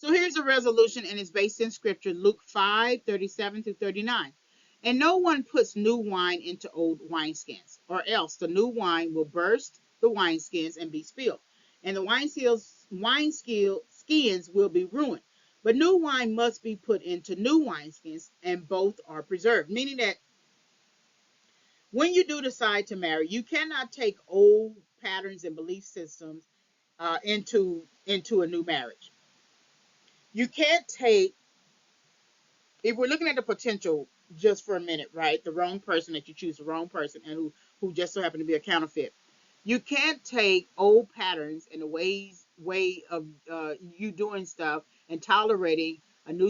So here's a resolution, and it's based in scripture, Luke 5:37 through 39. And no one puts new wine into old wineskins, or else the new wine will burst the wineskins and be spilled. And the skins will be ruined. But new wine must be put into new wineskins, and both are preserved. Meaning that when you do decide to marry, you cannot take old patterns and belief systems into a new marriage. You can't take, if we're looking at the potential just for a minute, right? The wrong person that you choose, the wrong person, and who just so happen to be a counterfeit. You can't take old patterns and the way of you doing stuff and tolerating a new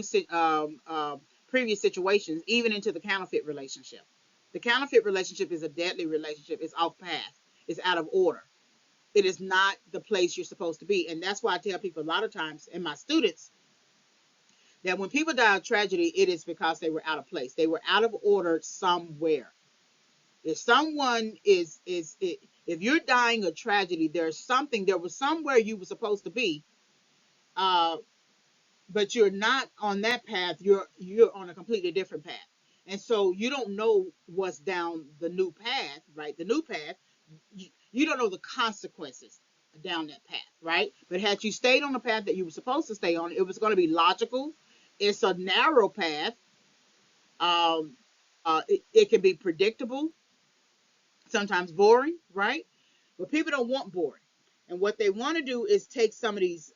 previous situations even into the counterfeit relationship. The counterfeit relationship is a deadly relationship. It's off path. It's out of order. It is not the place you're supposed to be, and that's why I tell people a lot of times, and my students, that when people die of tragedy, it is because they were out of place. They were out of order somewhere. If someone if you're dying of tragedy, there was somewhere you were supposed to be, uh, but you're not on that path. You're on a completely different path, and so you don't know what's down the new path, right? The new path, you don't know the consequences down that path, right? But had you stayed on the path that you were supposed to stay on, it was going to be logical. It's a narrow path. Um, it can be predictable, sometimes boring, right? But people don't want boring. And what they want to do is take some of these,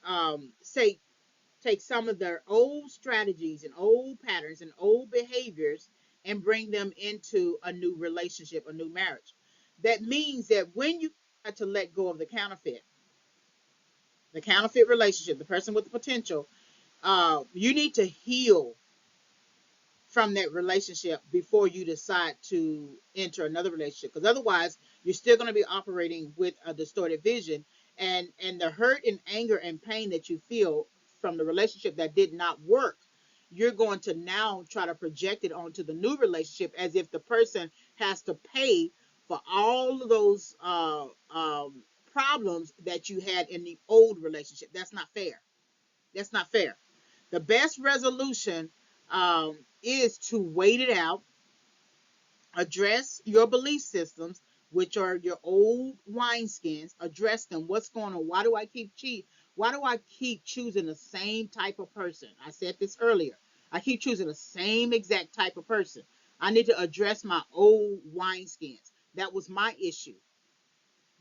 take some of their old strategies and old patterns and old behaviors and bring them into a new relationship, a new marriage. That means that when you have to let go of the counterfeit relationship, the person with the potential, you need to heal from that relationship before you decide to enter another relationship, because otherwise you're still going to be operating with a distorted vision, and the hurt and anger and pain that you feel from the relationship that did not work, you're going to now try to project it onto the new relationship as if the person has to pay for all of those problems that you had in the old relationship. That's not fair. That's not fair. The best resolution is to wait it out, address your belief systems, which are your old wineskins, address them. What's going on? Why do I keep cheat? Why do I keep choosing the same type of person? I said this earlier. I keep choosing the same exact type of person. I need to address my old wineskins. That was my issue.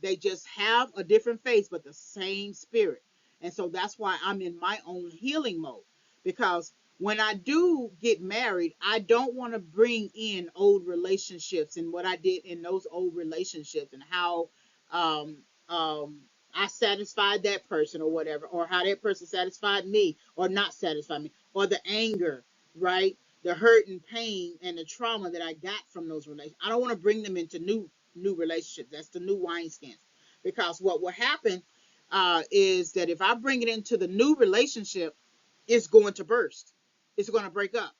They just have a different face, but the same spirit. And so that's why I'm in my own healing mode. Because when I do get married, I don't want to bring in old relationships and what I did in those old relationships and how um, I satisfied that person or whatever, or how that person satisfied me or not satisfied me, or the anger, right? The hurt and pain and the trauma that I got from those relations. I don't want to bring them into new relationships. That's the new wineskins. Because what will happen is that if I bring it into the new relationship, it's going to burst. It's going to break up,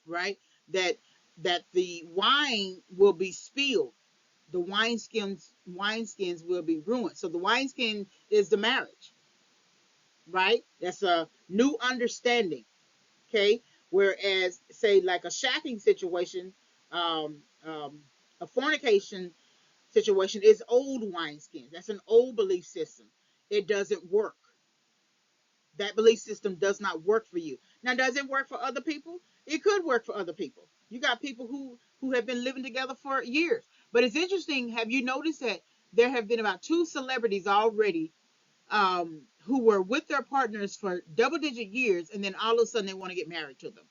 right? That the wine will be spilled. The wineskins will be ruined. So the wineskin is the marriage, right? That's a new understanding. Okay. Whereas, say, like a shacking situation, um, um, a fornication situation is old wineskins. That's an old belief system. It doesn't work. That belief system does not work for you. Now, does it work for other people? It could work for other people. You got people who have been living together for years. But it's interesting. Have you noticed that there have been about two celebrities already who were with their partners for double-digit years, and then all of a sudden they want to get married to them?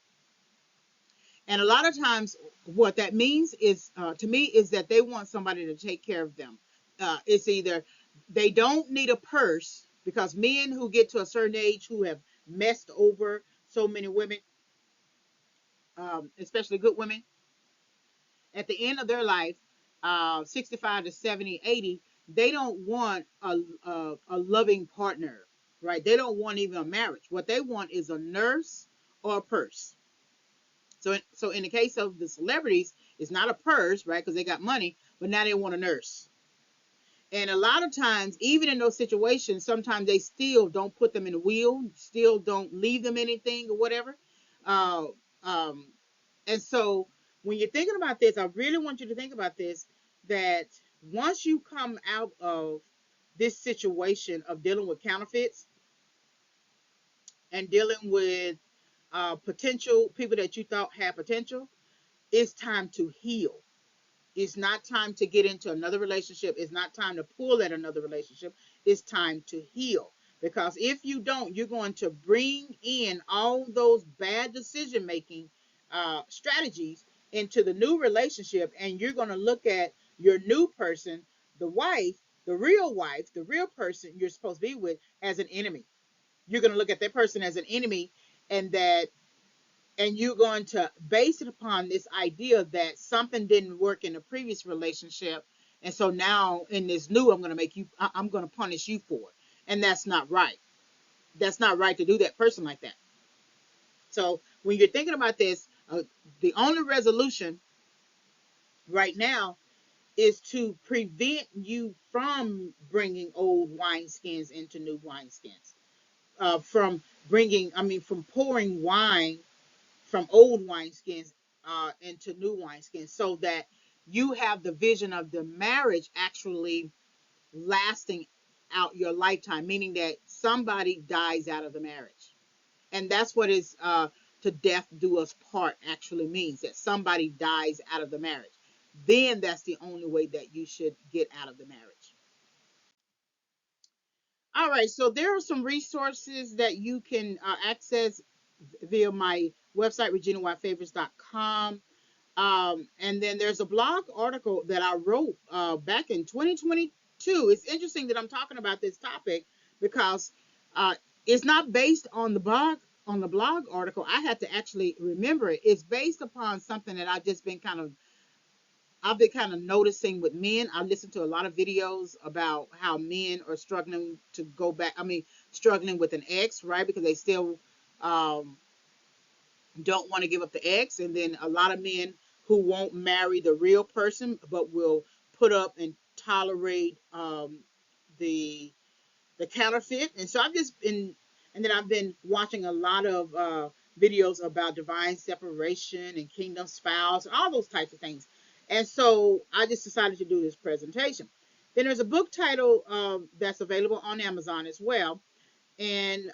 And a lot of times, what that means is, to me, is that they want somebody to take care of them. It's either they don't need a purse, because men who get to a certain age who have messed over so many women, especially good women, at the end of their life, 65 to 70, 80, they don't want a loving partner, right? They don't want even a marriage. What they want is a nurse or a purse. So in the case of the celebrities, it's not a purse, right? Because they got money, but now they want a nurse. And a lot of times, even in those situations, sometimes they still don't put them in the wheel, still don't leave them anything or whatever. Uh, um, and so when you're thinking about this, I really want you to think about this, that once you come out of this situation of dealing with counterfeits and dealing with potential people that you thought had potential, it's time to heal. It's not time to get into another relationship. It's not time to pull at another relationship. It's time to heal. Because if you don't, you're going to bring in all those bad decision making strategies into the new relationship, and you're going to look at your new person, the wife, the real person you're supposed to be with, as an enemy. You're going to look at that person as an enemy, and that and you're going to base it upon this idea that something didn't work in a previous relationship, and so now in this new, I'm going to punish you for it. And that's not right. That's not right to do that person like that. So when you're thinking about this, the only resolution right now is to prevent you from bringing old wineskins into new wineskins, from from pouring wine from old wineskins into new wineskins, so that you have the vision of the marriage actually lasting out your lifetime, meaning that somebody dies out of the marriage. And that's what is to death do us part actually means, that somebody dies out of the marriage. Then that's the only way that you should get out of the marriage. All right, so there are some resources that you can access via my website, reginawhitefavors.com. And then there's a blog article that I wrote back in 2022. It's interesting that I'm talking about this topic because uh, it's not based on the blog article. I had to actually remember it. It's based upon something that I've been kind of noticing with men. I listen to a lot of videos about how men are struggling to go back. Struggling with an ex, right? Because they still um, don't want to give up the ex, and then a lot of men who won't marry the real person but will put up and tolerate the the counterfeit. And so I've been watching a lot of videos about divine separation and kingdom spouse and all those types of things. And so I just decided to do this presentation. Then there's a book title that's available on Amazon as well, and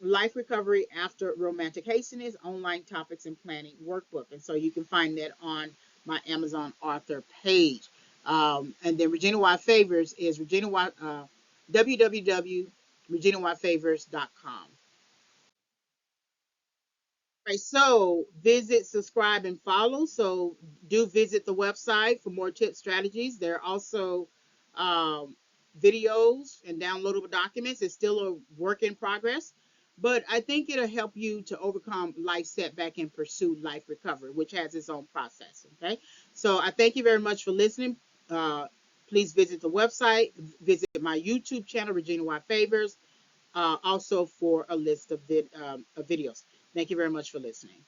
Life Recovery After Romantic Haziness, Online Topics and Planning Workbook. And so you can find that on my Amazon author page. And then Regina White Favors is Regina White, www.reginawhitefavors.com. Right, so visit, subscribe, and follow. So do visit the website for more tips, strategies. There are also um, videos and downloadable documents. It's still a work in progress, but I think it'll help you to overcome life setback and pursue life recovery, which has its own process. Okay, so I thank you very much for listening. Please visit the website, visit my YouTube channel, Regina White Favors, also for a list of videos. Thank you very much for listening.